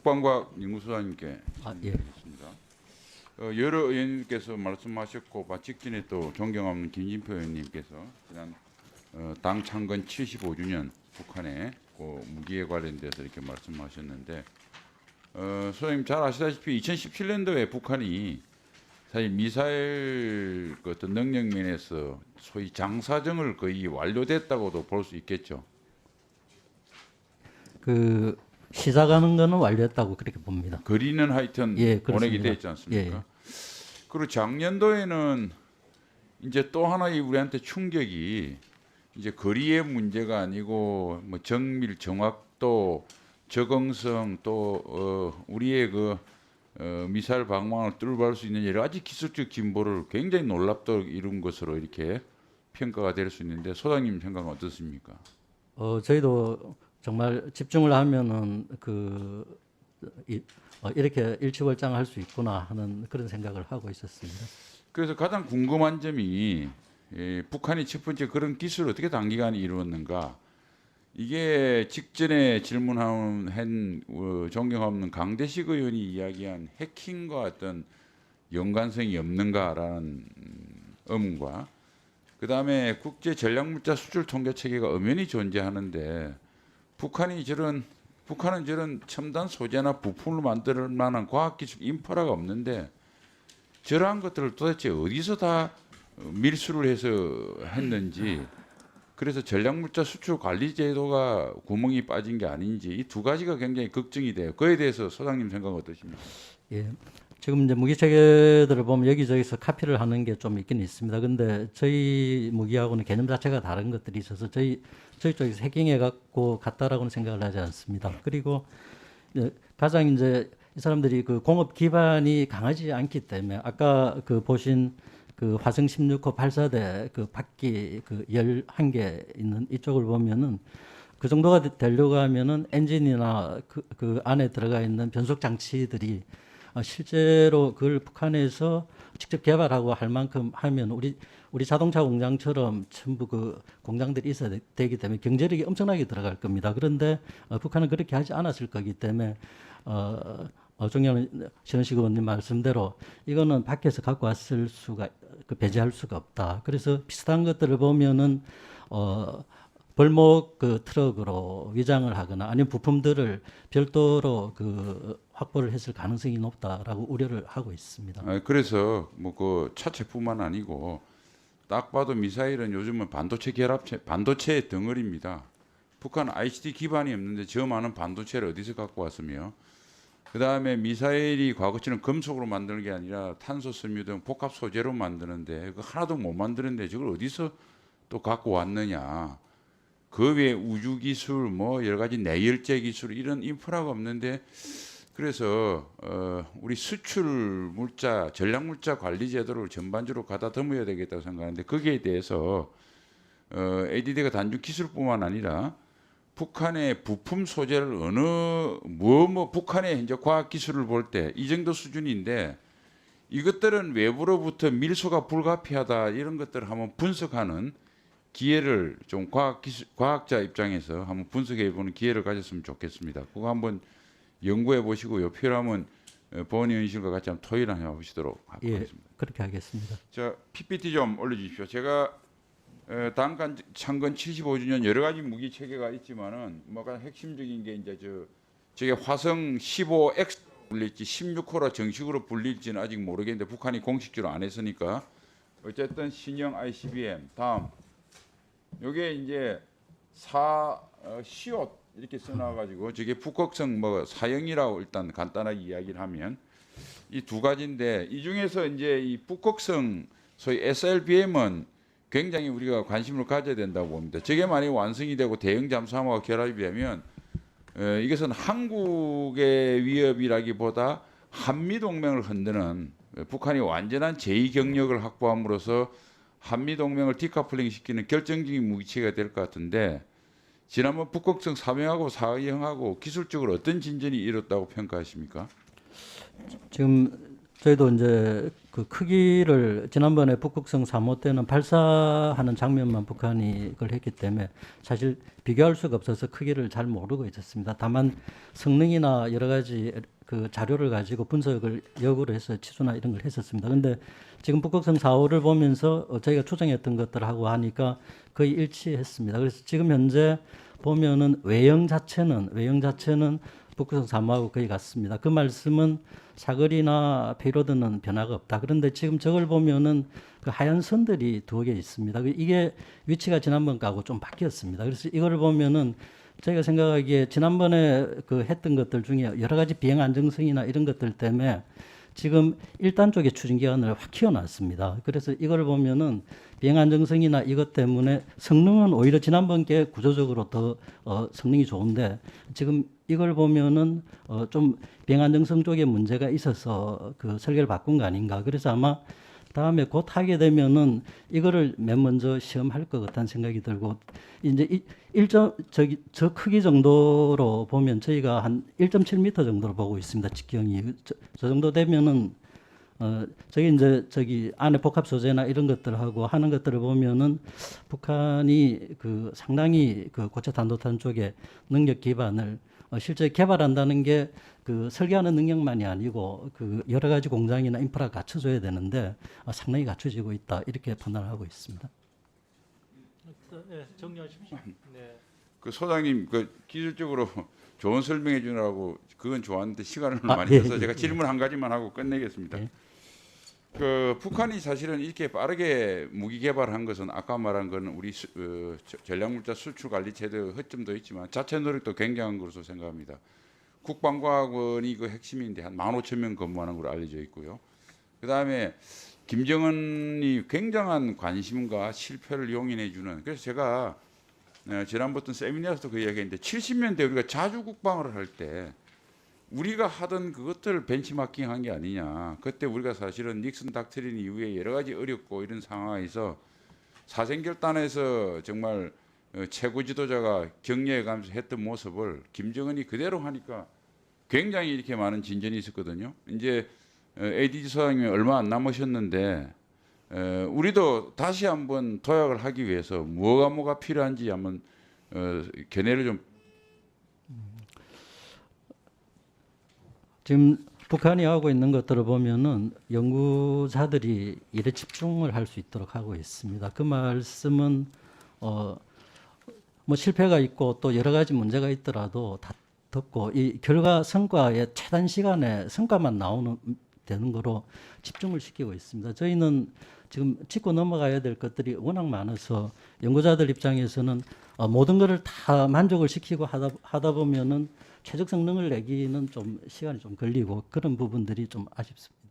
국방과학연구소장님께 예. 드리겠습니다. 여러 의원님께서 말씀하셨고 직전에 또 존경하는 김진표 의원님께서 지난 당 창건 75주년 북한의 그 무기에 관련돼서 이렇게 말씀하셨는데 소장님 잘 아시다시피 2017년도에 북한이 사실 미사일 그 어떤 능력 면에서 소위 장사정을 거의 완료됐다고도 볼 수 있겠죠. 그 시작하는 거는 완료했다고 그렇게 봅니다. 거리는 하여튼 예, 보내게 그렇습니다. 돼 있지 않습니까? 예. 그리고 작년도에는 이제 또 하나의 우리한테 충격이 이제 거리의 문제가 아니고 뭐 정밀 정확도 적응성 또 우리의 그 미사일 방망을 뚫어볼 수 있는 여러 가지 기술적 진보를 굉장히 놀랍도록 이룬 것으로 이렇게 평가가 될 수 있는데 소장님 생각은 어떻습니까? 저희도 정말 집중을 하면은 이렇게 일취월장할 수 있구나 하는 그런 생각을 하고 있었습니다. 그래서 가장 궁금한 점이 북한이 첫 번째 그런 기술을 어떻게 단기간에 이루었는가? 이게 직전에 질문한 존경하는 강대식 의원이 이야기한 해킹과 어떤 연관성이 없는가라는 의문과 그다음에 국제 전략물자 수출 통제 체계가 엄연히 존재하는데 북한은 저런 첨단 소재나 부품을 만들 만한 과학기술 인프라가 없는데 저러한 것들을 도대체 어디서 다 밀수를 해서 했는지 그래서 전략물자 수출 관리 제도가 구멍이 빠진 게 아닌지 이 두 가지가 굉장히 걱정이 돼요. 그에 대해서 소장님 생각은 어떠십니까? 예. 지금 이제 무기 체계들을 보면 여기저기서 카피를 하는 게 좀 있긴 있습니다. 근데 저희 무기하고는 개념 자체가 다른 것들이 있어서 저희 쪽에서 해킹해 갖고 갔다라고는 생각을 하지 않습니다. 그리고 가장 이제 이 사람들이 그 공업 기반이 강하지 않기 때문에 아까 그 보신 그 화성 16호 발사대 그 바퀴 그 11개 있는 이쪽을 보면은 그 정도가 되려고 하면은 엔진이나 그 안에 들어가 있는 변속 장치들이 실제로 그걸 북한에서 직접 개발하고 할 만큼 하면 우리 자동차 공장처럼 전부 그 공장들이 있어야 되기 때문에 경제력이 엄청나게 들어갈 겁니다. 그런데 북한은 그렇게 하지 않았을 거기 때문에 존경하는 신원식 의원님 말씀대로 이거는 밖에서 갖고 왔을 수가 배제할 수가 없다. 그래서 비슷한 것들을 보면은 벌목 그 트럭으로 위장을 하거나 아니면 부품들을 별도로 그 확보를 했을 가능성이 높다라고 우려를 하고 있습니다. 그래서 뭐 그 차체뿐만 아니고 딱 봐도 미사일은 요즘은 반도체의 덩어리입니다. 북한 ICT 기반이 없는데 저 많은 반도체를 어디서 갖고 왔으며 그다음에 미사일이 과거처럼 금속으로 만드는 게 아니라 탄소 섬유 등 복합 소재로 만드는데 그 하나도 못 만드는데 저걸 어디서 또 갖고 왔느냐. 그 외에 우주 기술 뭐 여러 가지 내열재 기술 이런 인프라가 없는데 그래서 우리 수출 물자 전략 물자 관리 제도를 전반적으로 가다듬어야 되겠다고 생각하는데 거기에 대해서 ADD가 단순 기술뿐만 아니라 북한의 부품 소재를 북한의 현재 과학 기술을 볼 때 이 정도 수준인데 이것들은 외부로부터 밀수가 불가피하다 이런 것들을 한번 분석하는 기회를 좀 과학자 입장에서 한번 분석해 보는 기회를 가졌으면 좋겠습니다. 그거 한번 연구해 보시고요. 필요하면 보건의원실과 같이 한번 토의를 해보시도록 하겠습니다. 그렇게 하겠습니다. 자, PPT 좀 올려주십시오. 제가 당 창건 75주년 여러 가지 무기 체계가 있지만은 뭐가 핵심적인 게 이제 저게 화성 15X 불릴지 16호라 정식으로 불릴지는 아직 모르겠는데 북한이 공식적으로 안 했으니까 어쨌든 신형 ICBM 다음 요게 이제 시옷 이렇게 써놔가지고 저게 북극성 뭐 사형이라고 일단 간단하게 이야기를 하면 이 두 가지인데 이 중에서 이제 이 북극성 소위 SLBM은 굉장히 우리가 관심을 가져야 된다고 봅니다. 저게 만약 완성이 되고 대형 잠수함하고 결합이 되면 이것은 한국의 위협이라기보다 한미 동맹을 흔드는 북한이 완전한 제2 경력을 확보함으로써 한미 동맹을 디커플링 시키는 결정적인 무기체가 될 것 같은데 지난번 북극성 3형하고 4형하고 기술적으로 어떤 진전이 이뤘다고 평가하십니까? 지금 저희도 이제 그 크기를 지난번에 북극성 3호 때는 발사하는 장면만 북한이 그걸 했기 때문에 사실 비교할 수가 없어서 크기를 잘 모르고 있었습니다. 다만 성능이나 여러 가지 그 자료를 가지고 분석을 역으로 해서 치수나 이런 걸 했었습니다. 근데 지금 북극성 4호를 보면서 저희가 추정했던 것들하고 하니까 거의 일치했습니다. 그래서 지금 현재 보면은 외형 자체는 북극성 3호하고 거의 같습니다. 그 말씀은 사거리나 페이로드는 변화가 없다. 그런데 지금 저걸 보면은 그 하얀 선들이 두어 개 있습니다. 이게 위치가 지난번 거하고 좀 바뀌었습니다. 그래서 이거를 보면은 저희가 생각하기에 지난번에 그 했던 것들 중에 여러 가지 비행 안정성이나 이런 것들 때문에 지금 1단 쪽에 추진 기간을 확 키워놨습니다. 그래서 이걸 보면은 비행 안정성이나 이것 때문에 성능은 오히려 지난번 게 구조적으로 더 성능이 좋은데 지금 이걸 보면은 좀 비행 안정성 쪽에 문제가 있어서 그 설계를 바꾼 거 아닌가. 그래서 아마 다음에 곧 하게 되면은 이거를 맨 먼저 시험할 것 같다는 생각이 들고 이제 저 크기 정도로 보면 저희가 한 1.7m 정도로 보고 있습니다. 직경이 저 정도 되면은 저기 안에 복합 소재나 이런 것들하고 하는 것들을 보면은 북한이 그 상당히 그 고체 단도탄 쪽에 능력 기반을 실제 개발한다는 게 그 설계하는 능력만이 아니고 그 여러 가지 공장이나 인프라가 갖춰져야 되는데 상당히 갖춰지고 있다 이렇게 판단하고 있습니다. 네, 정리하십시오. 네. 그 소장님 그 기술적으로 좋은 설명해 주느라고 그건 좋았는데 시간을 많이 예, 써서 예, 제가 예. 질문 한 가지만 하고 끝내겠습니다. 예. 그 북한이 사실은 이렇게 빠르게 무기 개발한 것은 아까 말한 거는 우리 전략물자 수출 관리 제도 허점도 있지만 자체 노력도 굉장한 것으로 생각합니다. 국방과학원이 그 핵심인데 한 15,000명 근무하는 걸로 알려져 있고요. 그다음에 김정은이 굉장한 관심과 실패를 용인해 주는. 그래서 제가 지난번 세미나에서도 그 이야기했는데 70년대 우리가 자주 국방을 할 때 우리가 하던 그것들을 벤치마킹한 게 아니냐. 그때 우리가 사실은 닉슨 닥트린 이후에 여러 가지 어렵고 이런 상황에서 사생결단에서 정말 최고 지도자가 격려해 가면서 했던 모습을 김정은이 그대로 하니까 굉장히 이렇게 많은 진전이 있었거든요. 이제 ADG 소장님이 얼마 안 남으셨는데 우리도 다시 한번 도약을 하기 위해서 뭐가 필요한지 한번 견해를 좀. 지금 북한이 하고 있는 것들을 보면은 연구자들이 일에 집중을 할 수 있도록 하고 있습니다. 그 말씀은 뭐 실패가 있고 또 여러 가지 문제가 있더라도 다 듣고 이 결과 성과의 최단 시간에 성과만 나오는 되는 거로 집중을 시키고 있습니다. 저희는 지금 짚고 넘어가야 될 것들이 워낙 많아서 연구자들 입장에서는 모든 것을 다 만족을 시키고 하다 보면은 최적 성능을 내기는 좀 시간이 좀 걸리고 그런 부분들이 좀 아쉽습니다.